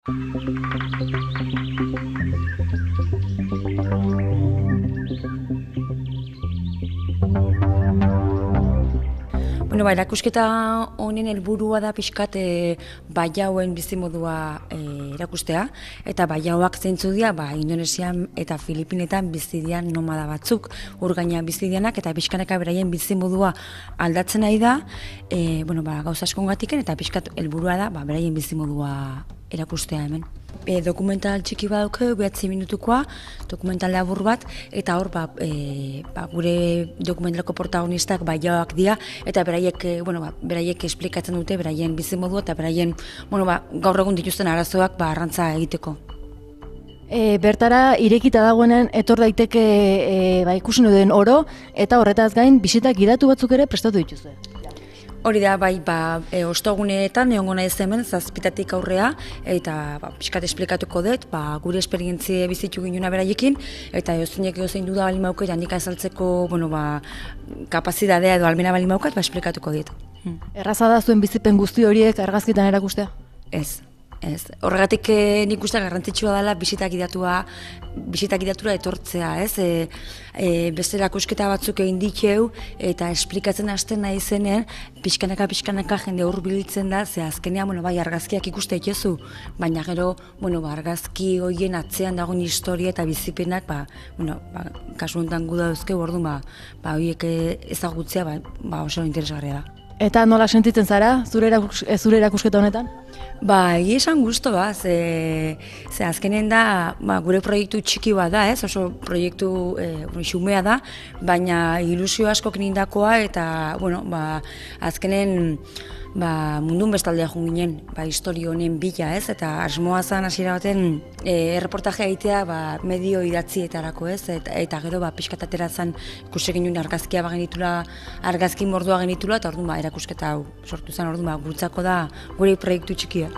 Bueno, erakusketa honen helburua da pixkat baiauen bizimodua erakustea, eta baiauak zeintzu dira, Indonesian eta Filipinetan bizi dian nomada batzuk, urgaina bizi dianak, eta pixkanaka beraien bizimodua aldatzen nahi da, gauza askongatik, eta pixkat helburua da beraien bizimodua erakustea hemen. Dokumental txiki badauke, 9 minutukoa, dokumental labur bat, eta hor gure dokumentaleko protagonistak baiaoak dira, eta beraiek esplikatzen dute beraien bizimodua eta beraien gaur egun dituzten arazoak arrantza egiteko. Bertara irekita dagoenen etor daiteke ikusi den oro, eta horretaz gain bisitak gidatu batzuk ere prestatu dituzue. Hori da, ostoguneetan egongo naiz hemen 7 aurrea, eta pixkat esplikatuko dut, gure esperientzia bizitu ginuna beraiekin, eta edozein duda bali mauke, handik azaltzeko kapazitatea edo almena bali maukat, esplikatuko dut. Erraza da zuen bizipen guzti horiek argazkitan erakustea? Ez. Horregatik nik uste garrantzitsua dela bisita gidatura etortzea, beste erakusketa batzuk egin diteu eta esplikatzen hasten nahi zenen pixkanaka jende hurbiltzen da, ze azkenean argazkiak ikuste dituzu, baina gero argazki horien atzean dagoen historia eta bizipenak kasu honetan gu dauzkeu, orduan horiek ezagutzea oso interesgarria da. Eta nola sentitzen zara zure erakusketa honetan? Egia esan gusto ze azkenen da gure proiektu txiki bat da, oso proiektu xumea da, baina ilusio asko kinindakoa eta azkenen mundun bestaldea joan ginen historio honen bila, eta asmoa zen hasiera baten erreportajea egitea medio idatzietarako, eta gero pixkat atera zen ikusi ginen argazkia genitula, argazki mordua genitula, eta orduan erakusketa hau sortu zen, orduan guretzako da gure proiektu txikia.